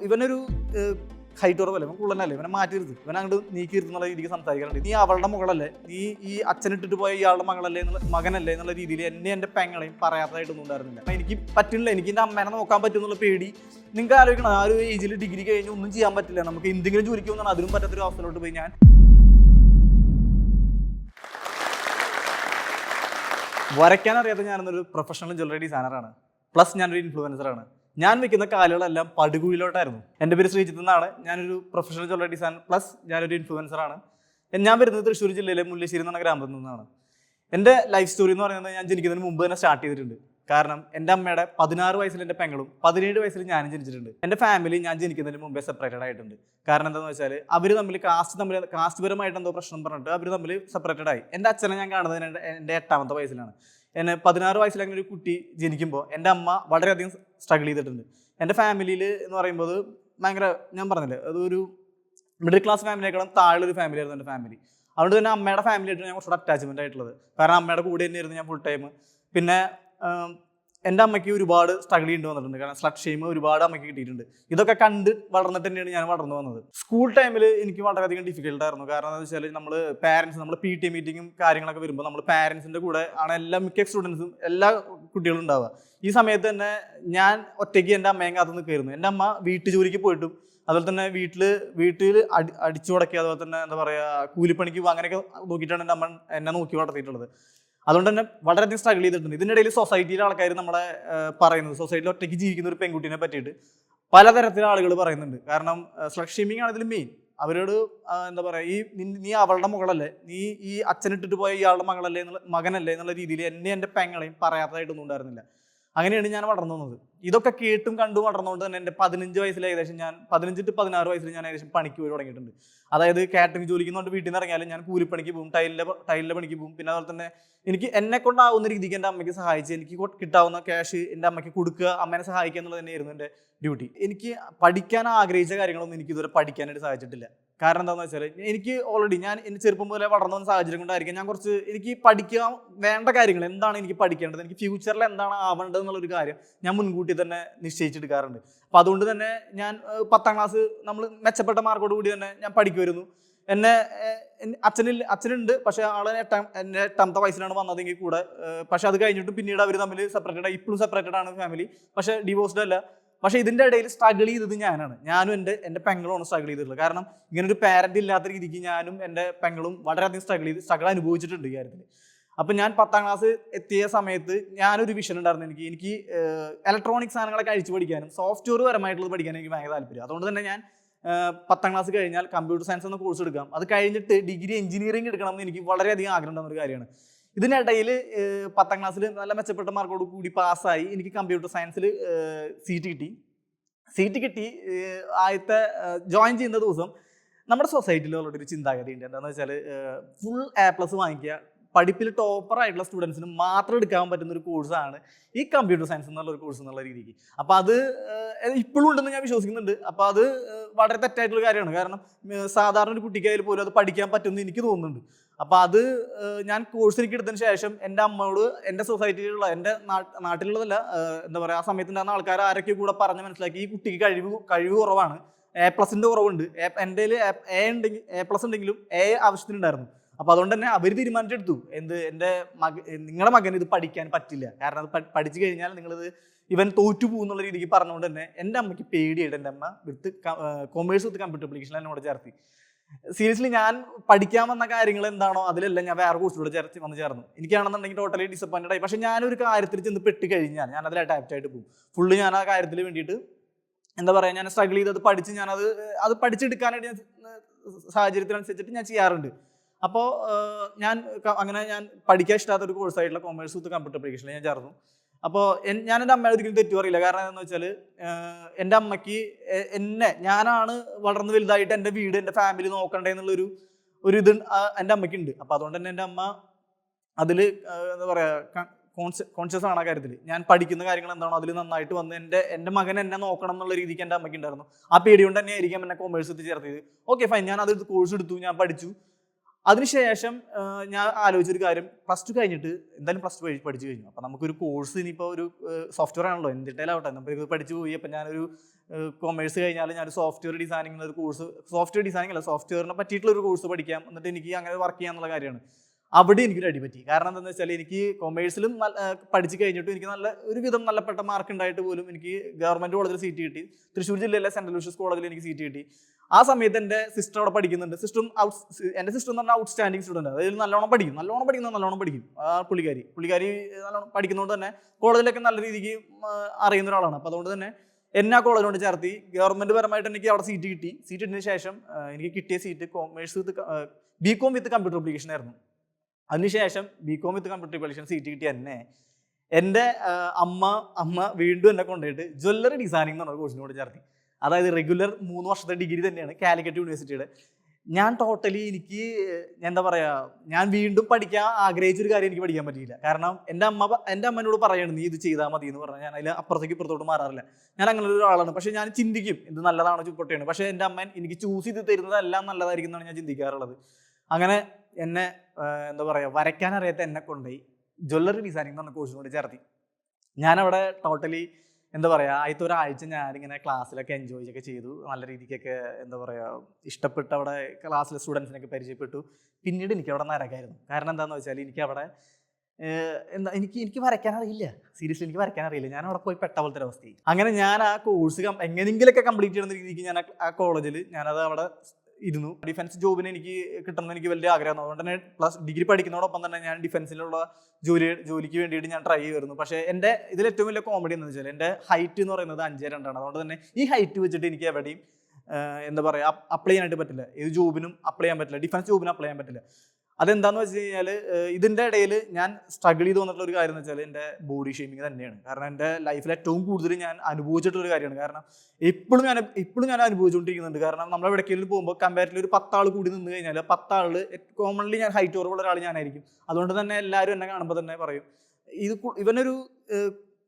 ഇവനൊരു ഹൈറ്റ് കുറവല്ലേ, ഇവൻ കുള്ളനല്ലേ, ഇവനെ മാറ്റിയിരുത്ത്, ഇവൻ അങ്ങോട്ട് നീക്കിയിരുത്തുന്നുള്ള രീതിക്ക് സംസാരിക്കാറുണ്ട്. നീ അവളുടെ മകളല്ലേ, നീ ഈ അച്ഛനിട്ടിട്ട് പോയ ഇയാളുടെ മകനല്ലേ എന്നുള്ള രീതിയിൽ എൻ്റെ പെങ്ങളെയും പറയാത്തതായിട്ടൊന്നും ഉണ്ടായിരുന്നില്ല. എനിക്ക് പറ്റില്ല, എനിക്ക് എൻ്റെ അമ്മേനെ നോക്കാൻ പറ്റുമെന്നുള്ള പേടി. നിങ്ങൾക്ക് ആലോചിക്കണം, ആ ഒരു ഏജിൽ ഡിഗ്രി കഴിഞ്ഞ് ഒന്നും ചെയ്യാൻ പറ്റില്ല, നമുക്ക് എന്തെങ്കിലും ജോലിക്ക് പോകുന്നതാണ്, അതിനും പറ്റാത്തൊരു അവസ്ഥയിലോട്ട് പോയി ഞാൻ വരയ്ക്കാൻ അറിയാത്ത ഞാനൊരു പ്രൊഫഷണൽ ജ്വല്ലറി ഡിസൈനറാണ്, പ്ലസ് ഞാനൊരു ഇൻഫ്ലുവൻസറാണ്. ഞാൻ വെക്കുന്ന കാലുകളെല്ലാം പടുകുഴിയിലോട്ടായിരുന്നു. എൻ്റെ പേര് ശ്രീജിത്ത് എന്നാണ്. ഞാനൊരു പ്രൊഫഷണൽ ജ്വല്ലറി ഡിസൈനർ പ്ലസ് ഞാനൊരു ഇൻഫ്ലുവൻസറാണ്. ഞാൻ വരുന്നത് തൃശ്ശൂർ ജില്ലയിലെ മുല്ലശ്ശേരി എന്ന ഗ്രാമത്തിൽ നിന്നാണ്. എൻ്റെ ലൈഫ് സ്റ്റോറി എന്ന് പറയുന്നത് ഞാൻ ജനിക്കുന്നതിന് മുമ്പ് തന്നെ സ്റ്റാർട്ട് ചെയ്തിട്ടുണ്ട്. കാരണം എൻ്റെ അമ്മയുടെ 16 വയസ്സിൽ എൻ്റെ പെങ്ങളും 17 വയസ്സിൽ ഞാനും ജനിച്ചിട്ടുണ്ട്. എൻ്റെ ഫാമിലി ഞാൻ ജനിക്കുന്നതിന് മുമ്പേ സെപ്പറേറ്റഡ് ആയിട്ടുണ്ട്. കാരണം എന്താണെന്ന് വെച്ചാൽ അവർ തമ്മിൽ കാസ്റ്റ് പരമായിട്ട് എന്തോ പ്രശ്നം പറഞ്ഞിട്ട് അവർ തമ്മിൽ സെപ്പറേറ്റഡ് ആയി. എൻ്റെ അച്ഛനെ ഞാൻ കാണുന്നത് എൻ്റെ 8ാമത്തെ വയസ്സിലാണ്. എന്നെ 16 വയസ്സിൽ അങ്ങനെ ഒരു കുട്ടി ജനിക്കുമ്പോൾ എൻ്റെ അമ്മ വളരെയധികം സ്ട്രഗിൾ ചെയ്തിട്ടുണ്ട്. എൻ്റെ ഫാമിലിയിൽ എന്ന് പറയുമ്പോൾ ഭയങ്കര, ഞാൻ പറഞ്ഞില്ലേ, അതൊരു മിഡിൽ ക്ലാസ് ഫാമിലിയേക്കാളും താഴെയൊരു ഫാമിലി ആയിരുന്നു എൻ്റെ ഫാമിലി. അതുകൊണ്ട് തന്നെ അമ്മയുടെ ഫാമിലിയായിട്ട് ഞാൻ കുറച്ചുകൂടെ അറ്റാച്ച്മെൻ്റ് ആയിട്ടുള്ളത്. കാരണം അമ്മയുടെ കൂടെ തന്നെയായിരുന്നു ഞാൻ ഫുൾ ടൈം. പിന്നെ എൻ്റെ അമ്മയ്ക്ക് ഒരുപാട് സ്ട്രഗിൾ ചെയ്യേണ്ടി വന്നിട്ടുണ്ട്. കാരണം സ്ലട്ട് ഷെയിം ഒരുപാട് അമ്മയ്ക്ക് കിട്ടിയിട്ടുണ്ട്. ഇതൊക്കെ കണ്ട് വളർന്നിട്ട് തന്നെയാണ് ഞാൻ വളർന്നു വന്നത്. സ്കൂൾ ടൈമിൽ എനിക്ക് വളരെയധികം ഡിഫിക്കൽട്ടായിരുന്നു. കാരണം എന്താണെന്ന് വെച്ചാൽ നമ്മൾ PT മീറ്റിങ്ങും കാര്യങ്ങളൊക്കെ വരുമ്പോൾ നമ്മൾ പാരൻസിൻ്റെ കൂടെ ആണ് മിക്ക സ്റ്റുഡൻസും എല്ലാ കുട്ടികളും ഉണ്ടാവുക. ഈ സമയത്ത് തന്നെ ഞാൻ ഒറ്റയ്ക്ക് എൻ്റെ അമ്മയും കാത്ത് നിൽക്കുമായിരുന്നു. എൻ്റെ അമ്മ വീട്ടു ജോലിക്ക് പോയിട്ടും അതുപോലെ തന്നെ വീട്ടിൽ അടിച്ചു മുടക്കി, അതുപോലെ തന്നെ എന്താ പറയുക, കൂലിപ്പണിക്ക് അങ്ങനെയൊക്കെ നോക്കിയിട്ടാണ് എൻ്റെ അമ്മ എന്നെ നോക്കി വളർത്തിയിട്ടുള്ളത്. അതുകൊണ്ട് തന്നെ വളരെയധികം സ്ട്രഗിൾ ചെയ്തിട്ടുണ്ട്. ഇതിനിടയിൽ സൊസൈറ്റിയിലെ ആൾക്കാർ നമ്മളെ പറയുന്നത്, സൊസൈറ്റിയിൽ ഒറ്റയ്ക്ക് ജീവിക്കുന്ന ഒരു പെൺകുട്ടീനെ പറ്റിയിട്ട് പലതരത്തിലെ ആളുകൾ പറയുന്നുണ്ട്. കാരണം സ്ലട്ട് ഷെയിമിങ് ആണ് ഇതിൽ മെയിൻ. അവരോട് എന്താ പറയുക, നീ അവളുടെ മകളല്ലേ, നീ ഈ അച്ഛനിട്ടിട്ട് പോയ ഇയാളുടെ മകനല്ലേ എന്നുള്ള രീതിയിൽ എൻ്റെ പെങ്ങളെയും പറയാത്തതായിട്ടൊന്നും ഉണ്ടായിരുന്നില്ല. അങ്ങനെയാണ് ഞാൻ വളർന്നു വന്നത്. ഇതൊക്കെ കേട്ടും കണ്ടും വളർന്നുകൊണ്ട് തന്നെ എൻ്റെ 15 വയസ്സിൽ ഏകദേശം ഞാൻ 15 to 16 വയസ്സിൽ ഞാൻ ഏകദേശം പണിക്ക് പോയി തുടങ്ങിയിട്ടുണ്ട്. അതായത് കാറ്ററിംഗ് ജോലിക്ക് കൊണ്ട് വീട്ടിൽ നിന്ന് ഇറങ്ങിയാലും ഞാൻ കൂലിപ്പണിക്ക് പോകും, ടൈലിൻ്റെ പണിക്ക് പോകും. പിന്നെ അതുപോലെ തന്നെ എനിക്ക് എന്നെ കൊണ്ടാവുന്ന രീതിക്ക് എൻ്റെ അമ്മയ്ക്ക് സഹായിച്ച് എനിക്ക് കിട്ടാവുന്ന ക്യാഷ് എൻ്റെ അമ്മയ്ക്ക് കൊടുക്കുക, അമ്മേനെ സഹായിക്കുക എന്നുള്ളത് തന്നെയായിരുന്നു എൻ്റെ ഡ്യൂട്ടി. എനിക്ക് പഠിക്കാൻ ആഗ്രഹിച്ച കാര്യങ്ങളൊന്നും എനിക്ക് ഇതുവരെ പഠിക്കാനായിട്ട് സാധിച്ചിട്ടില്ല. കാരണം എന്താണെന്ന് വെച്ചാൽ എനിക്ക് ഓൾറെഡി ഞാൻ എൻ്റെ ചെറുപ്പം പോലെ വളർന്നു വന്ന സാഹചര്യം കൊണ്ടായിരിക്കും എനിക്ക് പഠിക്കാൻ വേണ്ട കാര്യങ്ങൾ എന്താണ് എനിക്ക് പഠിക്കേണ്ടത്, എനിക്ക് ഫ്യൂച്ചറിൽ എന്താണ് ആവേണ്ടത് എന്നുള്ളൊരു കാര്യം ഞാൻ മുൻകൂട്ടി തന്നെ നിശ്ചയിച്ചെടുക്കാറുണ്ട്. അപ്പോൾ അതുകൊണ്ട് തന്നെ ഞാൻ 10ാം ക്ലാസ് നമ്മൾ മെച്ചപ്പെട്ട മാർക്കോട് കൂടി തന്നെ ഞാൻ പഠിക്കുമായിരുന്നു. എന്നെ അച്ഛനുണ്ട്, പക്ഷേ എൻ്റെ 8ാമത്തെ വയസ്സിലാണ് വന്നതെങ്കിൽ കൂടെ. പക്ഷെ അത് കഴിഞ്ഞിട്ട് പിന്നീട് അവർ തമ്മിൽ സെപ്പറേറ്റഡ് ആയി. ഇപ്പോഴും സെപ്പറേറ്റഡ് ആണ് ഫാമിലി, പക്ഷേ ഡിവോഴ്സ്ഡ് അല്ല. പക്ഷേ ഇതിൻ്റെ ഇടയിൽ സ്ട്രഗിൾ ചെയ്തത് ഞാനും എൻ്റെ പെങ്ങളുമാണ് സ്ട്രഗിൾ ചെയ്തിട്ടുള്ളത്. കാരണം ഇങ്ങനൊരു പാരന്റ് ഇല്ലാത്ത രീതിക്ക് ഞാനും എൻ്റെ പെങ്ങളും വളരെയധികം സ്ട്രഗിൾ അനുഭവിച്ചിട്ടുണ്ട് ഈ കാര്യത്തിൽ. അപ്പം ഞാൻ 10ാം ക്ലാസ് എത്തിയ സമയത്ത് ഞാനൊരു വിഷൻ ഉണ്ടായിരുന്നു. എനിക്ക് ഇലക്ട്രോണിക് സാധനങ്ങളൊക്കെ അഴിച്ചു പഠിക്കാനും സോഫ്റ്റ്വെയർ പരമായിട്ടുള്ളത് പഠിക്കാനും എനിക്ക് ഭയങ്കര താല്പര്യം. അതുകൊണ്ട് തന്നെ ഞാൻ 10ാം ക്ലാസ് കഴിഞ്ഞാൽ കമ്പ്യൂട്ടർ സയൻസ് എന്ന കോഴ്സ് എടുക്കാം, അത് കഴിഞ്ഞിട്ട് ഡിഗ്രി എഞ്ചിനീയറിംഗ് എടുക്കണം എന്ന് എനിക്ക് വളരെയധികം ആഗ്രഹം ഉണ്ടാകുന്ന ഒരു കാര്യമാണ്. ഇതിനിടയിൽ 10ാം ക്ലാസ്സിൽ നല്ല മെച്ചപ്പെട്ട മാർക്കോട് കൂടി പാസ്സായി. എനിക്ക് കമ്പ്യൂട്ടർ സയൻസിൽ സീറ്റ് കിട്ടി. ആദ്യത്തെ ജോയിൻ ചെയ്യുന്ന ദിവസം നമ്മുടെ സൊസൈറ്റിയിലുള്ളൊരു ചിന്താഗതി ഉണ്ട്. എന്താണെന്ന് വെച്ചാൽ ഫുൾ A+ വാങ്ങിക്കുക, പഠിപ്പിൽ ടോപ്പറായിട്ടുള്ള സ്റ്റുഡൻസിന് മാത്രം എടുക്കാൻ പറ്റുന്ന ഒരു കോഴ്സാണ് ഈ കമ്പ്യൂട്ടർ സയൻസ് എന്നുള്ളൊരു കോഴ്സ് എന്നുള്ള രീതിക്ക്. അപ്പോൾ അത് ഇപ്പോഴും ഉണ്ടെന്ന് ഞാൻ വിശ്വസിക്കുന്നുണ്ട്. അപ്പോൾ അത് വളരെ തെറ്റായിട്ടുള്ള കാര്യമാണ്. കാരണം സാധാരണ ഒരു കുട്ടിക്കായാലും പോലും അത് പഠിക്കാൻ പറ്റുമെന്ന് എനിക്ക് തോന്നുന്നുണ്ട്. അപ്പോൾ അത് ഞാൻ കോഴ്സ് എനിക്ക് എടുത്തതിന് ശേഷം എൻ്റെ അമ്മയോട്, എൻ്റെ സൊസൈറ്റിയിലുള്ള, എൻ്റെ നാട്ടിലുള്ളതല്ല, എന്താ പറയുക, ആ സമയത്തുണ്ടാകുന്ന ആൾക്കാർ ആരൊക്കെ കൂടെ പറഞ്ഞ് മനസ്സിലാക്കി ഈ കുട്ടിക്ക് കഴിവ് കുറവാണ്, A+ കുറവുണ്ട്. എൻ്റെ A+ ഉണ്ടെങ്കിലും A ആവശ്യത്തിനുണ്ടായിരുന്നു. അപ്പോൾ അതുകൊണ്ട് തന്നെ അവർ തീരുമാനിച്ചെടുത്തു, നിങ്ങളുടെ മകൻ ഇത് പഠിക്കാൻ പറ്റില്ല, കാരണം അത് പഠിച്ചു കഴിഞ്ഞാൽ ഇവൻ തോറ്റു പോകുന്നുള്ള രീതിക്ക് പറഞ്ഞുകൊണ്ട് തന്നെ എൻ്റെ അമ്മയ്ക്ക് പേടിയായിട്ട് എൻ്റെ അമ്മ കൊമേഴ്സ് വിത്ത് കമ്പ്യൂട്ടർ അപ്ലിക്കേഷൻ എന്നോട് ചേർത്തി. സീരിയസ്ലി ഞാൻ പഠിക്കാൻ വന്ന കാര്യങ്ങൾ എന്താണോ അതിലെല്ലാം ഞാൻ വേറെ കോഴ്സിലൂടെ വന്ന് ചേർന്നു. എനിക്കാണെന്നുണ്ടെങ്കിൽ ടോട്ടലി ഡിസപ്പോയിൻറ്റഡ് ആയി. പക്ഷേ ഞാനൊരു കാര്യത്തിൽ ചെന്ന് പെട്ട് കഴിഞ്ഞാൽ ഞാൻ അതിൽ അഡാപ്റ്റ് ആയിട്ട് പോകും. ഫുള്ള് ഞാൻ ആ കാര്യത്തിൽ വേണ്ടിയിട്ട് എന്താ പറയുക, ഞാൻ സ്ട്രഗിൾ ചെയ്ത് പഠിച്ച് അത് പഠിച്ചെടുക്കാനായിട്ട് സാഹചര്യത്തിനനുസരിച്ചിട്ട് ഞാൻ ചെയ്യാറുണ്ട്. അപ്പോൾ ഞാൻ പഠിക്കാൻ ഇഷ്ടമാത്തൊരു കോഴ്സായിട്ടുള്ള കൊമേഴ്സ് വിത്ത് കമ്പ്യൂട്ടർ അപ്ലിക്കേഷനിൽ ഞാൻ ചേർന്നു. അപ്പോൾ ഞാൻ എൻ്റെ അമ്മയെ ഒരിക്കലും തെറ്റു പറയില്ല. കാരണം എന്താണെന്ന് വെച്ചാൽ എൻ്റെ അമ്മയ്ക്ക് ഞാനാണ് വളർന്ന് വലുതായിട്ട് എൻ്റെ വീട്, എൻ്റെ ഫാമിലി നോക്കണ്ടേ എന്നുള്ളൊരു ഇത് എൻ്റെ അമ്മയ്ക്കുണ്ട്. അപ്പോൾ അതുകൊണ്ട് തന്നെ എൻ്റെ അമ്മ അതിൽ എന്താ പറയുക കോൺഷ്യസ് ആണ് ആ കാര്യത്തിൽ. ഞാൻ പഠിക്കുന്ന കാര്യങ്ങൾ എന്താണോ അതിൽ നന്നായിട്ട് വന്ന് എൻ്റെ മകൻ എന്നെ നോക്കണം എന്നുള്ള രീതിക്ക് എൻ്റെ അമ്മയ്ക്ക് ഉണ്ടായിരുന്നു. ആ പേടി കൊണ്ട് തന്നെ ആയിരിക്കും എന്നെ കൊമേഴ്സ് എത്തി ചേർത്തത്. ഓക്കെ ഫൈൻ, ഞാൻ അത് കോഴ്സ് എടുത്തു, ഞാൻ പഠിച്ചു. അതിനുശേഷം ഞാൻ ആലോചിച്ചൊരു കാര്യം, +2 കഴിഞ്ഞിട്ട് എന്തായാലും +2 പഠിച്ചു കഴിഞ്ഞു. അപ്പോൾ നമുക്കൊരു കോഴ്സ് ഇനിയിപ്പോൾ ഒരു സോഫ്റ്റ്വെയർ ആണല്ലോ, എന്തിട്ടാലാവട്ടെ നമുക്ക് പഠിച്ചു പോയി. അപ്പം ഞാനൊരു കൊമേഴ്സ് കഴിഞ്ഞാൽ ഞാൻ സോഫ്റ്റ്വെയർ ഡിസൈനിങ് ഒരു കോഴ്സ്, സോഫ്റ്റ്വെയർ ഡിസൈനിങ് അല്ല, സോഫ്റ്റ്വെയറിനെ പറ്റിയിട്ടുള്ള ഒരു കോഴ്സ് പഠിക്കാം, എന്നിട്ട് എനിക്ക് അങ്ങനെ വർക്ക് ചെയ്യാന്നുള്ള കാര്യമാണ്. അവിടെ എനിക്കൊരു അടി പറ്റി. കാരണം എന്താണെന്ന് വെച്ചാൽ എനിക്ക് കൊമേഴ്സിലും പഠിച്ച് കഴിഞ്ഞിട്ടും എനിക്ക് ഒരുവിധം നല്ലപ്പെട്ട മാർക്ക് ഉണ്ടായിട്ട് പോലും എനിക്ക് ഗവൺമെൻറ് കോളേജിൽ സീറ്റ് കിട്ടി. തൃശ്ശൂർ ജില്ലയിലെ സെൻട്രൽ ലൂഷ്യസ് കോളേജിൽ എനിക്ക് സീറ്റ് കിട്ടി. ആ സമയത്ത് എൻ്റെ സിസ്റ്റർ അവിടെ പഠിക്കുന്നുണ്ട്. എൻ്റെ സിസ്റ്റർ എന്ന് പറഞ്ഞാൽ ഔട്ട്സ്റ്റാൻഡിങ് സ്റ്റുഡൻറ്റ്, അതായത് നല്ലോണം പഠിക്കും. ആ പുള്ളിക്കാരി നല്ലോണം പഠിക്കുന്നതുകൊണ്ട് തന്നെ കോളേജിലൊക്കെ നല്ല രീതിക്ക് അറിയുന്ന ഒരാളാണ്. അപ്പോൾ അതുകൊണ്ട് തന്നെ എന്നെ ആ കോളേജിലോട്ട് ചേർത്തി. ഗവൺമെൻറ് പരമായിട്ട് എനിക്ക് അവിടെ സീറ്റ് കിട്ടി. സീറ്റ് കിട്ടിയതിന് ശേഷം എനിക്ക് കിട്ടിയ seat commerce BCom with computer application ആയിരുന്നു. അതിനുശേഷം BCom with computer application seat കിട്ടിയ എൻ്റെ അമ്മ വീണ്ടും എന്നെ കൊണ്ടുപോയിട്ട് ജ്വല്ലറി ഡിസൈനിങ് എന്ന് പറഞ്ഞ കോഴ്സിനോട് ചേർത്തി. അതായത് റെഗുലർ 3 വർഷത്തെ ഡിഗ്രി തന്നെയാണ് കാലിക്കറ്റ് യൂണിവേഴ്സിറ്റിയുടെ. ഞാൻ ടോട്ടലി എനിക്ക് എന്താ പറയുക, ഞാൻ വീണ്ടും പഠിക്കാൻ ആഗ്രഹിച്ചൊരു കാര്യം എനിക്ക് പഠിക്കാൻ പറ്റിയില്ല. കാരണം എൻ്റെ അമ്മനോട് പറയണം നീ ഇത് ചെയ്താൽ മതി എന്ന് പറഞ്ഞാൽ ഞാൻ അതിൽ അപ്പുറത്തേക്ക് ഇപ്പുറത്തോട്ട് മാറാറില്ല. ഞാൻ അങ്ങനെ ഒരാളാണ്. പക്ഷേ ഞാൻ ചിന്തിക്കും ഇത് നല്ലതാണോ ചുപ്പൊട്ടയാണ്. പക്ഷേ എൻ്റെ അമ്മ എനിക്ക് ചൂസ് ചെയ്ത് തരുന്നത് എല്ലാം നല്ലതായിരിക്കും എന്നാണ് ഞാൻ ചിന്തിക്കാറുള്ളത്. അങ്ങനെ എന്നെ എന്താ പറയുക, വരയ്ക്കാൻ അറിയാത്ത എന്നെ കൊണ്ടുപോയി ജ്വല്ലറി ഡിസൈനിങ് എന്ന് പറഞ്ഞ കോഴ്സിനോട് ചേർത്തി. ഞാനവിടെ ടോട്ടലി എന്താ പറയുക, ആദ്യത്തെ ഒരാഴ്ച ഞാനിങ്ങനെ ക്ലാസ്സിലൊക്കെ എൻജോയ് ഒക്കെ ചെയ്തു. നല്ല രീതിക്കൊക്കെ എന്താ പറയുക ഇഷ്ടപ്പെട്ട് അവിടെ ക്ലാസ്സിലെ സ്റ്റുഡൻസിനൊക്കെ പരിചയപ്പെട്ടു. പിന്നീട് എനിക്ക് അവിടെ നരകമായിരുന്നു. കാരണം എന്താണെന്ന് വെച്ചാൽ എനിക്കവിടെ എനിക്ക് വരയ്ക്കാൻ അറിയില്ല. സീരിയസ്ലി എനിക്ക് വരയ്ക്കാൻ അറിയില്ല. ഞാൻ അവിടെ പോയി പെട്ട പോലത്തെ ഒരു അവസ്ഥയായി. അങ്ങനെ ഞാൻ ആ കോഴ്സ് എങ്ങനെയെങ്കിലൊക്കെ കംപ്ലീറ്റ് ചെയ്യുന്ന രീതിക്ക് ഞാൻ ആ കോളേജിൽ ഞാനത് അവിടെ ഇരുന്നു. ഡിഫൻസ് ജോബിന് എനിക്ക് കിട്ടണമെന്ന് എനിക്ക് വലിയ ആഗ്രഹമാണ്. അതുകൊണ്ട് തന്നെ പ്ലസ് ഡിഗ്രി പഠിക്കുന്നതോടൊപ്പം തന്നെ ഞാൻ ഡിഫൻസിലുള്ള ജോലിക്ക് വേണ്ടിയിട്ട് ഞാൻ ട്രൈ ചെയ്യുമായിരുന്നു. പക്ഷേ എൻ്റെ ഇതിൽ ഏറ്റവും വലിയ കോമഡി എന്ന് വെച്ചാൽ എൻ്റെ ഹൈറ്റ് എന്ന് പറയുന്നത് 5'2". അതുകൊണ്ട് തന്നെ ഈ ഹൈറ്റ് വെച്ചിട്ട് എനിക്ക് എവിടെയും എന്താ പറയുക അപ്ലൈ ചെയ്യാനായിട്ട് പറ്റില്ല. ഏത് ജോബിനും അപ്ലൈ ചെയ്യാൻ പറ്റില്ല, ഡിഫൻസ് ജോബിനും അപ്ലൈ ചെയ്യാൻ പറ്റില്ല. അതെന്താണെന്ന് വെച്ച് കഴിഞ്ഞാൽ ഇതിൻ്റെ ഇടയിൽ ഞാൻ സ്ട്രഗിൾ ചെയ്ത് വന്നിട്ടുള്ള ഒരു കാര്യം എന്ന് വെച്ചാൽ എൻ്റെ ബോഡി ഷേമിങ് തന്നെയാണ്. കാരണം എൻ്റെ ലൈഫിൽ ഏറ്റവും കൂടുതൽ ഞാൻ അനുഭവിച്ചിട്ടുള്ളൊരു കാര്യമാണ്. കാരണം ഇപ്പോഴും ഞാൻ അനുഭവിച്ചുകൊണ്ടിരിക്കുന്നുണ്ട്. കാരണം നമ്മൾ എവിടേക്കെങ്കിലും പോകുമ്പോൾ കമ്പാരിറ്റീവ്ലി ഒരു 10 ആൾ കൂടി നിന്ന് കഴിഞ്ഞാൽ 10 ആൾ കോമൺലി ഞാൻ ഹൈറ്റ് കുറവുള്ള ഒരാൾ ഞാനായിരിക്കും. അതുകൊണ്ട് തന്നെ എല്ലാവരും എന്നെ കാണുമ്പോൾ തന്നെ പറയും ഇവനൊരു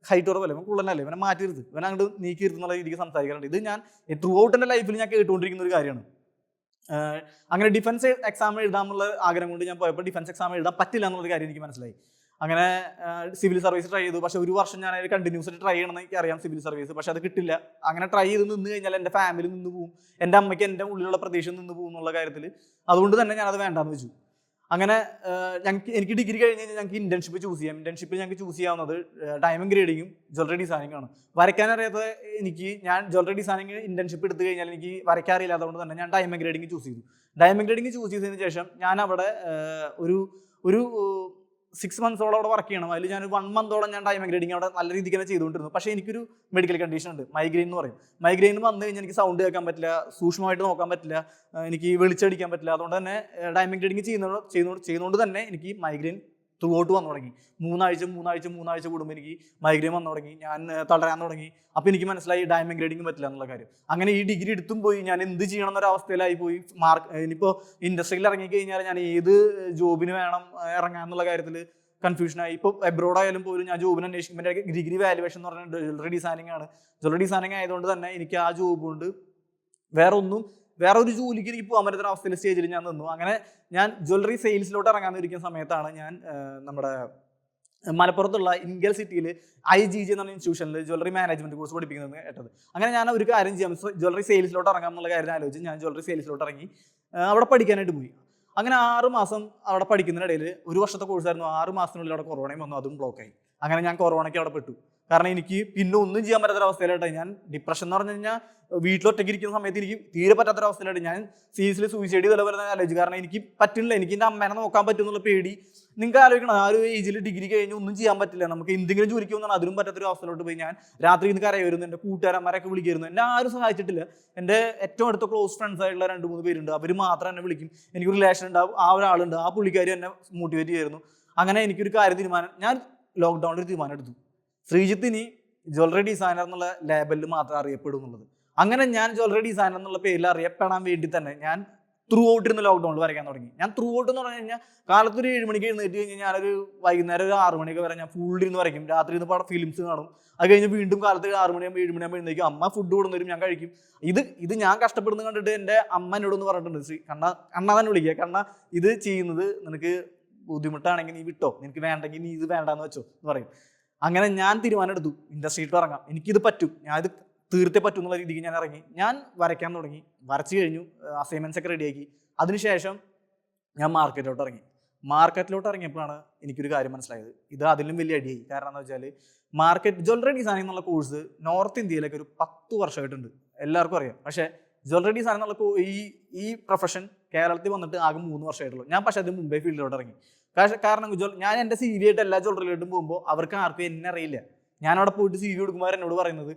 ഹൈറ്റ് കുറവല്ലേ, ഇവൻ കുള്ളനല്ലേ, ഇവനെ മാറ്റിയിരുത്ത്, ഇവനെ അങ്ങോട്ട് നീക്കിയിരുത്തുന്നുള്ള രീതിക്ക് സംസാരിക്കാറുണ്ട്. ഇത് ഞാൻ ത്രൂ ഔട്ട് എൻ്റെ ലൈഫിൽ ഞാൻ കേട്ടുകൊണ്ടിരിക്കുന്ന ഒരു കാര്യമാണ്. അങ്ങനെ ഡിഫൻസ് എക്സാം എഴുതാമെന്നുള്ള ആഗ്രഹം കൊണ്ട് ഞാൻ പോയപ്പോൾ ഡിഫൻസ് എക്സാം എഴുതാൻ പറ്റില്ല എന്നുള്ളൊരു കാര്യം എനിക്ക് മനസ്സിലായി. അങ്ങനെ സിവിൽ സർവീസ് ട്രൈ ചെയ്തു. പക്ഷേ ഒരു വർഷം ഞാൻ അതിൽ കണ്ടിന്യൂസ് ആയിട്ട് ട്രൈ ചെയ്യണമെന്ന് എനിക്ക് അറിയാം സിവിൽ സർവീസ്. പക്ഷേ അത് കിട്ടില്ല. അങ്ങനെ ട്രൈ ചെയ്ത് നിന്ന് കഴിഞ്ഞാൽ എൻ്റെ ഫാമിലി നിന്ന് പോകും, എൻ്റെ അമ്മയ്ക്ക് എൻ്റെ ഉള്ളിലുള്ള പ്രതീക്ഷ നിന്ന് പോകും എന്നുള്ള കാര്യത്തിൽ അതുകൊണ്ട് തന്നെ ഞാനത് വേണ്ടാന്ന് വെച്ചു. അങ്ങനെ എനിക്ക് ഡിഗ്രി കഴിഞ്ഞ് കഴിഞ്ഞാൽ ഞങ്ങൾക്ക് ഇന്റേൺഷിപ്പ് ചൂസ് ചെയ്യാം. ഇന്റേൺഷിപ്പ് ഞങ്ങൾക്ക് ചൂസ് ചെയ്യാവുന്നത് ഡയമണ്ട് ഗ്രേഡിങ്ങും ജ്വല്ലറി ഡിസൈനിങ് ആണ്. വരയ്ക്കാനറിയാത്ത ഞാൻ ജ്വല്ലറി ഡിസൈനിങ് ഇന്റേൺഷിപ്പ് എടുത്തു കഴിഞ്ഞാൽ എനിക്ക് വരയ്ക്കാൻ അറിയില്ല. അതുകൊണ്ട് തന്നെ ഞാൻ ഡയമണ്ട് ഗ്രേഡിങ് ചൂസ് ചെയ്തു. ഡയമണ്ട് ഗ്രേഡിങ് ചൂസ് ചെയ്തതിന് ശേഷം ഞാൻ അവിടെ ഒരു 6 monthsോളം അവിടെ വർക്ക് ചെയ്യണം. അതിൽ ഞാൻ 1 month ഞാൻ ഡയമണ്ട് ഗ്രേഡിങ് അവിടെ നല്ല രീതിക്ക് തന്നെ ചെയ്തുകൊണ്ടിരുന്നു. പക്ഷേ എനിക്കൊരു മെഡിക്കൽ കണ്ടീഷൻ ഉണ്ട്, മൈഗ്രെയിൻ എന്ന് പറയും. മൈഗ്രെയിൻ വന്നു കഴിഞ്ഞാൽ എനിക്ക് സൗണ്ട് കേൾക്കാൻ പറ്റില്ല, സൂക്ഷ്മമായിട്ട് നോക്കാൻ പറ്റില്ല, എനിക്ക് വെളിച്ചടിക്കാൻ പറ്റില്ല. അതുകൊണ്ട് തന്നെ ഡയമണ്ട് ഗ്രേഡിങ് ചെയ്യുന്നതുകൊണ്ട് തന്നെ എനിക്ക് മൈഗ്രെയിൻ ത്രൂ ഔട്ട് വന്നു തുടങ്ങി. മൂന്നാഴ്ച കൂടുമ്പോൾ എനിക്ക് മൈഗ്രെയിൻ വന്നു തുടങ്ങി, ഞാൻ തളരാൻ തുടങ്ങി. അപ്പോൾ എനിക്ക് മനസ്സിലായി ഡയമണ്ട് ഗ്രേഡിങ് പറ്റില്ല എന്നുള്ള കാര്യം. അങ്ങനെ ഈ ഡിഗ്രി എടുത്തും പോയി ഞാൻ എന്ത് ചെയ്യണം എന്നൊരവസ്ഥയിലായി പോയി. ഇനിയിപ്പോൾ ഇൻഡസ്ട്രിയിൽ ഇറങ്ങിക്കഴിഞ്ഞാൽ ഞാൻ ഏത് ജോബിന് വേണം ഇറങ്ങാൻ എന്നുള്ള കാര്യത്തിൽ കൺഫ്യൂഷനായി. ഇപ്പോൾ എബ്രോഡ് ആയാലും പോലും ഞാൻ ജോബിന് അന്വേഷിക്കുമ്പോൾ എൻ്റെ ഡിഗ്രി വാല്യുവേഷൻ എന്ന് പറഞ്ഞാൽ ജ്വല്ലറി ഡിസൈനിങ് ആണ്. ജ്വല്ലറി ഡിസൈനിങ് ആയതുകൊണ്ട് തന്നെ എനിക്ക് ആ ജോബ് കൊണ്ട് വേറെ ഒരു ജോലിക്ക് എനിക്ക് പോകാൻ പറ്റുന്ന അവസ്ഥയിൽ സ്റ്റേജിൽ ഞാൻ നിന്നു. അങ്ങനെ ഞാൻ ജ്വല്ലറി സെയിൽസിലോട്ട് ഇറങ്ങാനിരിക്കുന്ന സമയത്താണ് ഞാൻ നമ്മുടെ മലപ്പുറത്തുള്ള ഇൻഗൽ സിറ്റിയിൽ IGG എന്ന് പറഞ്ഞ ഇൻസ്റ്റിറ്റ്യൂഷനിൽ ജ്വല്ലറി മാനേജ്മെന്റ് കോഴ്സ് പഠിപ്പിക്കുന്നത് കേട്ടത്. അങ്ങനെ ഞാൻ ഒരു കാര്യം ചെയ്യാം, ജ്വല്ലറി സെയിൽസിലോട്ട് ഇറങ്ങാം എന്നുള്ള കാര്യം ആലോചിച്ച് ഞാൻ ജ്വല്ലറി സെയിൽസിലോട്ട് ഇറങ്ങി അവിടെ പഠിക്കാനായിട്ട് പോയി. അങ്ങനെ 6 മാസം അവിടെ പഠിക്കുന്നതിനിടയിൽ, ഒരു വർഷത്തെ കോഴ്സായിരുന്നു, 6 മാസത്തിനുള്ളിൽ അവിടെ കൊറോണയും വന്നു, അതും ബ്ലോക്കായി. അങ്ങനെ ഞാൻ കൊറോണയ്ക്ക് അവിടെ പെട്ടു. കാരണം എനിക്ക് പിന്നെ ഒന്നും ചെയ്യാൻ പറ്റാത്തൊരവസ്ഥയിലായിട്ടായി. ഞാൻ ഡിപ്രഷൻ എന്ന് പറഞ്ഞു കഴിഞ്ഞാൽ വീട്ടിലൊറ്റയ്ക്ക് ഇരിക്കുന്ന സമയത്ത് എനിക്ക് തീരെ പറ്റാത്തൊരവസ്ഥയിലായിട്ട് ഞാൻ സീരിയസ്ലി സൂയിസൈഡ് ചെയ്ത് വരുന്ന ആലോചിച്ചു. കാരണം എനിക്ക് പറ്റുന്നില്ല, എനിക്ക് എൻ്റെ അമ്മേനെ നോക്കാൻ പറ്റുമെന്നുള്ള പേടി. നിങ്ങൾക്ക് ആലോചിക്കണം, ആ ഒരു ഏജിൽ ഡിഗ്രി കഴിഞ്ഞ് ഒന്നും ചെയ്യാൻ പറ്റില്ല, നമുക്ക് എന്തെങ്കിലും ജോലിക്ക് പോകുന്നതാണ്, അതിനും പറ്റാത്തൊരു അവസ്ഥയിലോട്ട് പോയി. ഞാൻ രാത്രി ഇന്ന് കരയായിരുന്നു, എൻ്റെ കൂട്ടുകാരന്മാരൊക്കെ വിളിക്കായിരുന്നു. എന്നെ ആരും സഹായിച്ചിട്ടില്ല. എൻ്റെ ഏറ്റവും അടുത്ത ക്ലോസ് ഫ്രണ്ട്സ് ആയിട്ടുള്ള 2-3 പേരുണ്ട്, അവർ മാത്രം എന്നെ വിളിക്കും. എനിക്ക് റിലേഷൻ ഉണ്ടാവും, ആ ഒരാളുണ്ട്, ആ പുള്ളിക്കാരി എന്നെ മോട്ടിവേറ്റ് ചെയ്യായിരുന്നു. അങ്ങനെ എനിക്കൊരു ഞാൻ ലോക്ക്ഡൗണിൽ ഒരു തീരുമാനം എടുത്തു, ശ്രീജിത്ത് ഇനി ജ്വല്ലറി ഡിസൈനർ എന്നുള്ള ലേബലിൽ മാത്രം അറിയപ്പെടും എന്നുള്ളത്. അങ്ങനെ ഞാൻ ജ്വല്ലറി ഡിസൈനർ എന്നുള്ള പേരിൽ അറിയപ്പെടാൻ വേണ്ടി തന്നെ ഞാൻ ത്രൂ ഔട്ട് ഇരുന്ന് ലോക്ക്ഡൗണിൽ വരയ്ക്കാൻ തുടങ്ങി. ഞാൻ ത്രൂ ഔട്ട് എന്ന് പറഞ്ഞു കഴിഞ്ഞാൽ കാലത്തൊരു 7 മണിക്ക് എഴുന്നേറ്റ് കഴിഞ്ഞാൽ ഞാനൊരു വൈകുന്നേരം ഒരു 6 മണിയൊക്കെ വരെ ഞാൻ ഫുൾ ഇരുന്ന് വരയ്ക്കും. രാത്രി ഇരുന്ന് പടം ഫിലിംസ് കാണും. അത് കഴിഞ്ഞ് വീണ്ടും കാലത്ത് 6 മണിയാകുമ്പോൾ 7 മണിയാകുമ്പോൾ എഴുന്നേക്കും. അമ്മ ഫുഡ് കൊണ്ടുവരും, ഞാൻ കഴിക്കും. ഇത് ഞാൻ കഷ്ടപ്പെടുന്നത് കണ്ടിട്ട് എൻ്റെ അമ്മ എന്നോടൊന്ന് പറഞ്ഞിട്ടുണ്ട്, കണ്ണ തന്നെ വിളിക്കുക, കണ്ണ ഇത് ചെയ്യുന്നത് നിനക്ക് ബുദ്ധിമുട്ടാണെങ്കിൽ നീ വിട്ടോ, നിനക്ക് വേണ്ടെങ്കിൽ നീ ഇത് വേണ്ടാന്ന് വെച്ചോ എന്ന് പറയും. അങ്ങനെ ഞാൻ തീരുമാനം എടുത്തു, ഇൻഡസ്ട്രിയിൽ ഇറങ്ങാം, എനിക്കിത് പറ്റും, ഞാൻ ഇത് തീർത്തേ പറ്റുന്നുള്ള രീതിക്ക് ഞാൻ ഇറങ്ങി. ഞാൻ വരയ്ക്കാൻ തുടങ്ങി. വരച്ചു കഴിഞ്ഞു, അസൈൻമെൻറ്റ്സ് ഒക്കെ റെഡിയാക്കി. അതിനുശേഷം ഞാൻ മാർക്കറ്റിലോട്ട് ഇറങ്ങി. മാർക്കറ്റിലോട്ട് ഇറങ്ങിയപ്പോഴാണ് എനിക്കൊരു കാര്യം മനസ്സിലായത്. ഇത് അതിലും വലിയ അടിയായി. കാരണം എന്താ വെച്ചാൽ ജ്വല്ലറി ഡിസൈനിങ് എന്നുള്ള കോഴ്സ് നോർത്ത് ഇന്ത്യയിലേക്ക് ഒരു 10 വർഷമായിട്ടുണ്ട്, എല്ലാവർക്കും അറിയാം. പക്ഷേ ജ്വല്ലറി ഡിസൈൻ എന്നുള്ള ഈ പ്രൊഫഷൻ കേരളത്തിൽ വന്നിട്ട് ആകെ 3 വർഷമായിട്ടുള്ളൂ. ഞാൻ പക്ഷേ അത് മുംബൈ ഫീൽഡിലോട്ട് ഇറങ്ങി. കാരണം ഞാൻ എൻ്റെ CV ആയിട്ട് എല്ലാ ജ്വല്ലറിയിലോട്ടും പോകുമ്പോൾ അവർക്ക് ആർക്കും എന്നെ അറിയില്ല. ഞാനവിടെ പോയിട്ട് CV കൊടുക്കുമ്പോൾ എന്നോട് പറയുന്നത്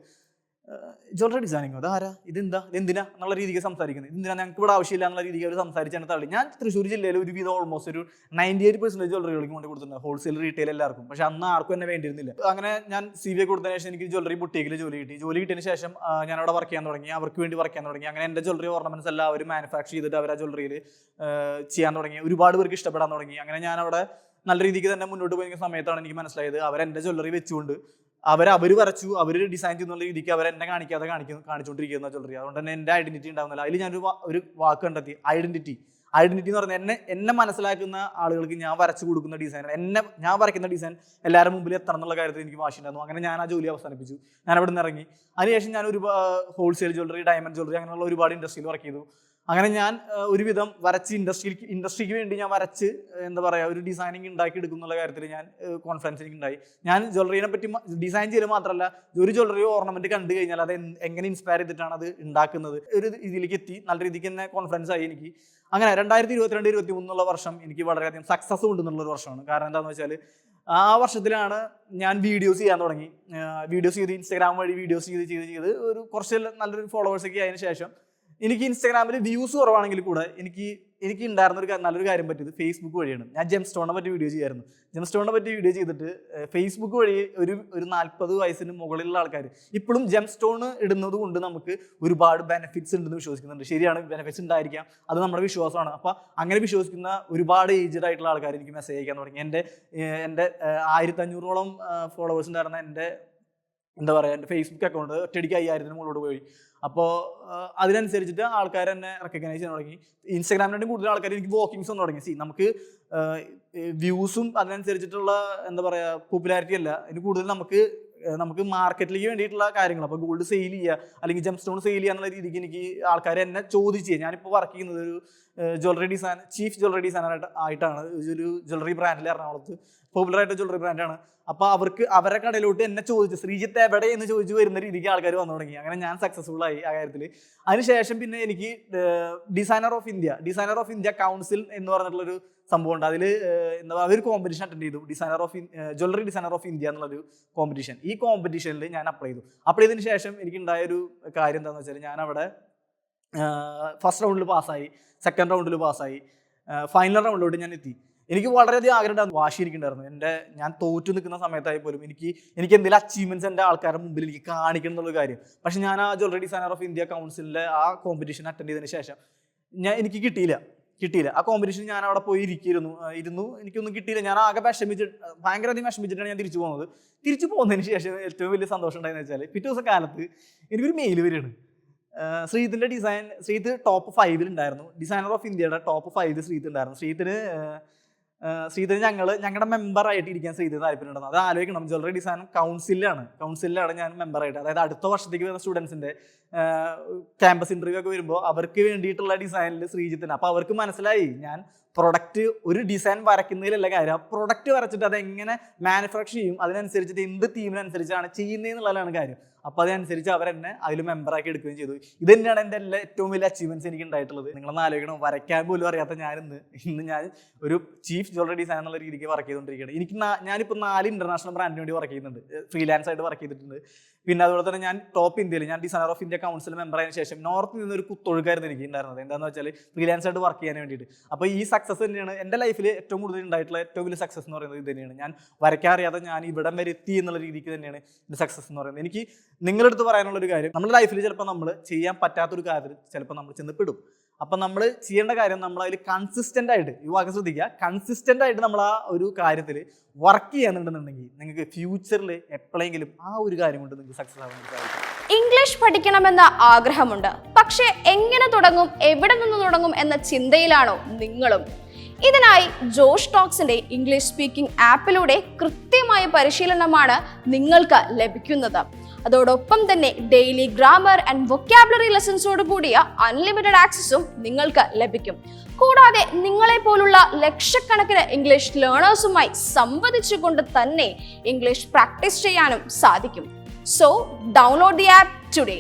ജ്വല്ലറി ഡിസൈനിങ്ങോ, അതാരാ, ഇതെന്താ, ഇതെന്തിനാ എന്നുള്ള രീതിക്ക് സംസാരിക്കുന്നത്, ഇതെന്തിനാ, ഞങ്ങൾക്ക് ഇവിടെ ആവശ്യമില്ല എന്നുള്ള രീതിക്ക് അവർ സംസാരിച്ചാണ് തള്ളി. ഞാൻ തൃശ്ശൂർ ജില്ലയിൽ ഒരുവിധം ഓൾമോസ്റ്റ് ഒരു 98% ജ്വല്ലറികൾക്ക് കൊണ്ട് കൊടുത്തിട്ടുണ്ട്, ഹോൾസെയിൽ റീറ്റെയിൽ എല്ലാവർക്കും. പക്ഷേ അന്ന് ആർക്കും എന്നെ വേണ്ടിയിരുന്നില്ല. അങ്ങനെ ഞാൻ CV കൊടുത്തതിന് ശേഷം എനിക്ക് ജ്വല്ലറി ബുട്ടീക്കിൽ ജോലി കിട്ടിയതിന് ശേഷം ഞാൻ അവിടെ വർക്ക് ചെയ്യാൻ തുടങ്ങി, അവർക്ക് വേണ്ടി വർക്ക് ചെയ്യാൻ തുടങ്ങി. അങ്ങനെ എൻ്റെ ജ്വല്ലറി ഓർണമെന്റ്സ് എല്ലാം അവർ മാനുഫാക്ചർ ചെയ്തിട്ട് അവർ ആ ജ്വല്ലറിയിൽ ചെയ്യാൻ തുടങ്ങി. ഒരുപാട് പേർക്ക് ഇഷ്ടപ്പെടാൻ തുടങ്ങി. അങ്ങനെ ഞാൻ അവിടെ നല്ല രീതിക്ക് തന്നെ മുന്നോട്ട് പോയ സമയത്താണ് എനിക്ക് മനസ്സിലായത് അവരെൻ്റെ ജ്വല്ലറി വെച്ചുകൊണ്ട് അവർ വരച്ചു, അവർ ഡിസൈൻ ചെയ്യുന്ന രീതിക്ക് അവരെന്നെ കാണിച്ചുകൊണ്ടിരിക്കുന്ന ജ്വല്ലറി. അതുകൊണ്ട് തന്നെ എൻ്റെ ഐഡന്റിറ്റി ഉണ്ടാവുന്നില്ല. അതിൽ ഞാനൊരു വാക്ക് കണ്ടെത്തി, ഐഡന്റിറ്റി എന്ന് പറഞ്ഞാൽ എന്നെ മനസ്സിലാക്കുന്ന ആളുകൾക്ക് ഞാൻ വരച്ചു കൊടുക്കുന്ന ഡിസൈൻ, ഞാൻ വരയ്ക്കുന്ന ഡിസൈൻ എല്ലാവരും മുമ്പിൽ എത്തണം എന്നുള്ള കാര്യത്തിൽ എനിക്ക് വാശിയുണ്ടായിരുന്നു. അങ്ങനെ ഞാൻ ആ ജോലി അവസാനിപ്പിച്ചു. ഞാൻ അവിടെ നിന്ന് ഇറങ്ങി. അതിനുശേഷം ഞാൻ ഹോൾസെയിൽ ജ്വല്ലറി, ഡയമണ്ട് ജ്വല്ലറി അങ്ങനെയുള്ള ഒരുപാട് ഇൻഡസ്ട്രിയിൽ വർക്ക് ചെയ്തു. അങ്ങനെ ഞാൻ ഒരുവിധം വരച്ച് ഇൻഡസ്ട്രിക്ക് വേണ്ടി ഞാൻ വരച്ച് എന്താ പറയുക ഒരു ഡിസൈനിങ് ഉണ്ടാക്കി എടുക്കുന്നുള്ള കാര്യത്തിൽ ഞാൻ കോൺഫിഡൻസ് എനിക്ക് ഉണ്ടായി. ഞാൻ ജ്വല്ലറിനെ പറ്റി ഡിസൈൻ ചെയ്ത് മാത്രമല്ല, ഒരു ജ്വല്ലറി ഓർണമെന്റ് കണ്ടു കഴിഞ്ഞാൽ അത് എങ്ങനെ ഇൻസ്പയർ ചെയ്തിട്ടാണ് അത് ഉണ്ടാക്കുന്നത് ഒരു ഇതിലേക്ക് എത്തി. നല്ല രീതിക്ക് തന്നെ കോൺഫിഡൻസ് ആയി എനിക്ക്. അങ്ങനെ 2022-2023 വർഷം എനിക്ക് വളരെയധികം സക്സസ് ഉണ്ടെന്നുള്ളൊരു വർഷമാണ്. കാരണം എന്താണെന്ന് വെച്ചാൽ ആ വർഷത്തിലാണ് ഞാൻ വീഡിയോസ് ചെയ്യാൻ തുടങ്ങി. വീഡിയോസ് ചെയ്ത് ഇൻസ്റ്റാഗ്രാം വഴി വീഡിയോസ് ചെയ്ത് ഒരു കുറച്ച് നല്ലൊരു ഫോളോവേഴ്സൊക്കെ ആയതിനു ശേഷം എനിക്ക് ഇൻസ്റ്റാഗ്രാമിൽ വ്യൂസ് കുറവാണെങ്കിൽ കൂടെ എനിക്ക് ഉണ്ടായിരുന്ന നല്ലൊരു കാര്യം പറ്റിയത് ഫേസ്ബുക്ക് വഴിയാണ്. ഞാൻ ജെംസ്റ്റോണിനെ പറ്റി വീഡിയോ ചെയ്യായിരുന്നു. ജെംസ്റ്റോണിനെ പറ്റി വീഡിയോ ചെയ്തിട്ട് ഫേസ്ബുക്ക് വഴി ഒരു 40 വയസ്സിന് മുകളിലുള്ള ആൾക്കാർ ഇപ്പോഴും ജെംസ്റ്റോൺ ഇടുന്നത് കൊണ്ട് നമുക്ക് ഒരുപാട് ബെനിഫിറ്റ്സ് ഉണ്ടെന്ന് വിശ്വസിക്കുന്നുണ്ട്. ശരിയാണ്, ബെനിഫിറ്റ്സ് ഉണ്ടായിരിക്കാം, അത് നമ്മുടെ വിശ്വാസമാണ്. അപ്പോൾ അങ്ങനെ വിശ്വസിക്കുന്ന ഒരുപാട് ഏജ്ഡ് ആയിട്ടുള്ള ആൾക്കാർ എനിക്ക് മെസ്സേജ് അയക്കാൻ തുടങ്ങി. എൻ്റെ 1500ഓളം ഫോളോവേഴ്സ് ഉണ്ടായിരുന്ന എൻ്റെ ഫേസ്ബുക്ക് അക്കൗണ്ട് ഒറ്റയടിക്ക് 5000-ന് മുകളിലോട്ട് പോയി. അപ്പോൾ അതിനനുസരിച്ചിട്ട് ആൾക്കാർ എന്നെ റെക്കഗ്നൈസ് ചെയ്യാൻ തുടങ്ങി. ഇൻസ്റ്റാഗ്രാമിനായിട്ട് കൂടുതൽ ആൾക്കാർ എനിക്ക് വോക്കിങ്സ് ഒന്നും തുടങ്ങി. നമുക്ക് വ്യൂസും അതിനനുസരിച്ചിട്ടുള്ള പോപ്പുലാരിറ്റി അല്ല, ഇതിന് കൂടുതൽ നമുക്ക് മാർക്കറ്റിലേക്ക് വേണ്ടിയിട്ടുള്ള കാര്യങ്ങൾ. അപ്പോൾ ഗോൾഡ് സെയിൽ ചെയ്യുക അല്ലെങ്കിൽ ജെം സ്റ്റോൺ സെയിൽ ചെയ്യുക എന്നുള്ള രീതിക്ക് എനിക്ക് ആൾക്കാർ എന്നെ ചോദിച്ച്, ഞാനിപ്പോൾ വർക്ക് ചെയ്യുന്നത് ഒരു ചീഫ് ജ്വല്ലറി ഡിസൈനർ ആയിട്ടാണ്. ഒരു ജ്വല്ലറി ബ്രാൻഡിൽ എറണാകുളത്ത് പോപ്പുലറായിട്ട് ജ്വല്ലറി ബ്രാൻഡാണ്. അപ്പോൾ അവരെ കടയിലോട്ട് എന്നെ ചോദിച്ചു, ശ്രീജിത്ത് എവിടെ എന്ന് ചോദിച്ചു വരുന്ന രീതിക്ക് ആൾക്കാർ വന്നു തുടങ്ങി. അങ്ങനെ ഞാൻ സക്സസ്ഫുൾ ആയി ആ കാര്യത്തിൽ. അതിനുശേഷം പിന്നെ എനിക്ക് ഡിസൈനർ ഓഫ് ഇന്ത്യ കൗൺസിൽ എന്ന് പറഞ്ഞിട്ടുള്ളൊരു സംഭവം ഉണ്ട്. അതിൽ ഒരു കോമ്പറ്റീഷൻ അറ്റൻഡ് ചെയ്തു, ജ്വല്ലറി ഡിസൈനർ ഓഫ് ഇന്ത്യ എന്നുള്ളൊരു കോമ്പറ്റീഷൻ. ഈ കോമ്പറ്റീഷനിൽ ഞാൻ അപ്ലൈ ചെയ്തതിന് ശേഷം എനിക്ക് ഉണ്ടായൊരു കാര്യം എന്താണെന്ന് വെച്ചാൽ ഞാൻ അവിടെ ഫസ്റ്റ് റൗണ്ടിൽ പാസ്സായി, സെക്കൻഡ് റൗണ്ടിൽ പാസ്സായി, ഫൈനൽ റൗണ്ടിലോട്ട് ഞാൻ എത്തി. എനിക്ക് വളരെയധികം ആഗ്രഹം വാശി എനിക്കുണ്ടായിരുന്നു. ഞാൻ തോറ്റു നിൽക്കുന്ന സമയത്തായി പോലും എനിക്ക് എന്തെങ്കിലും അച്ചീവ്മെന്റ്സ് എൻ്റെ ആൾക്കാരുടെ മുമ്പിൽ എനിക്ക് കാണിക്കണം എന്നുള്ള കാര്യം. പക്ഷെ ഞാൻ ആ ജ്വല്ലറി ഡിസൈനർ ഓഫ് ഇന്ത്യ കൗൺസിലിൻ്റെ ആ കോമ്പറ്റീഷൻ അറ്റൻഡ് ചെയ്തതിന് ശേഷം എനിക്ക് കിട്ടിയില്ല. ആ കോമ്പറ്റീഷൻ ഞാൻ അവിടെ പോയി ഇരുന്നു, എനിക്കൊന്നും കിട്ടിയില്ല. ഞാൻ ആകെ ഭയങ്കരധികം വിഷമിച്ചിട്ടാണ് ഞാൻ തിരിച്ചു പോകുന്നതിന് ശേഷം ഏറ്റവും വലിയ സന്തോഷം ഉണ്ടായെന്ന് വെച്ചാൽ പിറ്റേ ദിവസം കാലത്ത് എനിക്കൊരു മെയിൽ വരികയാണ്. ശ്രീത്ത് ടോപ്പ് 5 ഉണ്ടായിരുന്നു. ഡിസൈനർ ഓഫ് ഇന്ത്യയുടെ ടോപ്പ് 5 ശ്രീത്ത് ഉണ്ടായിരുന്നു. ശ്രീത്തിന് ഞങ്ങളുടെ മെമ്പറായിട്ട് ഇരിക്കാൻ ശ്രീത്തിന് താല്പര്യമുണ്ടെന്ന്. അത് ആലോചിക്കണം, ജ്വല്ലറി ഡിസൈൻ കൗൺസിലാണ് ഞാൻ മെമ്പറായിട്ട്. അതായത് അടുത്ത വർഷത്തേക്ക് വരുന്ന സ്റ്റുഡൻസിന്റെ ക്യാമ്പസ് ഇന്റർവ്യൂ ഒക്കെ വരുമ്പോൾ അവർക്ക് വേണ്ടിയിട്ടുള്ള ഡിസൈനിൽ ശ്രീജിത്തിന്. അപ്പോൾ അവർക്ക് മനസ്സിലായി ഞാൻ പ്രൊഡക്റ്റ് ഒരു ഡിസൈൻ വരയ്ക്കുന്നതിലല്ല കാര്യം, പ്രൊഡക്റ്റ് വരച്ചിട്ട് അതെങ്ങനെ മാനുഫാക്ചർ ചെയ്യും, അതിനനുസരിച്ചിട്ട് എന്ത് തീമിനനുസരിച്ചാണ് ചെയ്യുന്നതെന്നുള്ളതാണ് കാര്യം. അപ്പോൾ അതനുസരിച്ച് അവരെന്നെ അതിൽ മെമ്പറാക്കി എടുക്കുകയും ചെയ്തു. ഇത് തന്നെയാണ് എൻ്റെ ഏറ്റവും വലിയ അച്ചീവ്മെന്റ്സ് എനിക്ക് ഉണ്ടായിട്ടുള്ളത്. നിങ്ങളൊന്ന് ആലോചിക്കണം, വരയ്ക്കാൻ പോലും അറിയാത്ത ഇന്ന് ഞാൻ ഒരു ചീഫ് ജ്വല്ലറി ഡിസൈനർ എന്നുള്ള രീതിക്ക് വർക്ക് ചെയ്തുകൊണ്ടിരിക്കുകയാണ്. ഞാനിപ്പോൾ 4 ഇന്റർനാഷണൽ ബ്രാൻഡിന് വേണ്ടി വർക്ക് ചെയ്യുന്നുണ്ട്, ഫ്രീലാൻസ് ആയിട്ട് വർക്ക് ചെയ്തിട്ടുണ്ട്. പിന്നെ അതുപോലെ തന്നെ ഞാൻ ടോപ്പ് ഇന്ത്യയിൽ ഞാൻ designer of India council member ആയതിനു ശേഷം നോർത്തിൽ നിന്നൊരു കുത്തൊഴുക്കായിരുന്നു എനിക്ക് ഉണ്ടായിരുന്നത്. എന്താണെന്ന് വെച്ചാൽ ഫ്രീലാൻസ് ആയിട്ട് വർക്ക് ചെയ്യാൻ വേണ്ടിയിട്ട്. അപ്പോൾ ഈ സക്സസ് തന്നെയാണ് എൻ്റെ ലൈഫിൽ ഏറ്റവും കൂടുതൽ ഉണ്ടായിട്ടുള്ള ഏറ്റവും വലിയ സക്സസ് എന്ന് പറയുന്നത്. ഇത് തന്നെയാണ്, ഞാൻ വരയ്ക്കാൻ അറിയാതെ ഞാൻ ഇവിടം വരെ എത്തി എന്നുള്ള രീതിക്ക് തന്നെയാണ് എൻ്റെ സക്സസ് എന്ന് പറയുന്നത്. എനിക്ക് നിങ്ങളുടെ അടുത്ത് പറയാനുള്ളൊരു കാര്യം, നമ്മുടെ ലൈഫിൽ ചിലപ്പോൾ നമ്മൾ ചെയ്യാൻ പറ്റാത്തൊരു കാര്യത്തിൽ ചിലപ്പോൾ നമ്മൾ ചെന്ന് പെടും. അപ്പം നമ്മൾ ചെയ്യേണ്ട കാര്യം, നമ്മൾ അതിൽ കൺസിസ്റ്റൻ്റ് ആയിട്ട്, ഈ വാക്ക് ശ്രദ്ധിക്കുക, കൺസിസ്റ്റൻ്റ് ആയിട്ട് നമ്മൾ ആ ഒരു കാര്യത്തിൽ വർക്ക് ചെയ്യാന്നുണ്ടെന്നുണ്ടെങ്കിൽ നിങ്ങൾക്ക് ഫ്യൂച്ചറിൽ എപ്പോഴെങ്കിലും ആ ഒരു കാര്യം കൊണ്ട് നിങ്ങൾക്ക് സക്സസ് ആവാൻ സാധിക്കും. ഇംഗ്ലീഷ് പഠിക്കണമെന്ന ആഗ്രഹമുണ്ട്, പക്ഷേ എങ്ങനെ തുടങ്ങും, എവിടെ നിന്ന് തുടങ്ങും എന്ന ചിന്തയിലാണോ നിങ്ങളും? ഇതിനായി ജോഷ് ടോക്സിന്റെ ഇംഗ്ലീഷ് സ്പീക്കിംഗ് ആപ്പിലൂടെ കൃത്യമായ പരിശീലനമാണ് നിങ്ങൾക്ക് ലഭിക്കുന്നത്. അതോടൊപ്പം തന്നെ ഡെയിലി ഗ്രാമർ ആൻഡ് വൊക്കാബുലറി ലെസൺസോട് കൂടിയ അൺലിമിറ്റഡ് ആക്സസും നിങ്ങൾക്ക് ലഭിക്കും. കൂടാതെ നിങ്ങളെ പോലുള്ള ലക്ഷക്കണക്കിന് ഇംഗ്ലീഷ് ലേണേഴ്സുമായി സംവദിച്ചുകൊണ്ട് തന്നെ ഇംഗ്ലീഷ് പ്രാക്ടീസ് ചെയ്യാനും സാധിക്കും. So download the app today.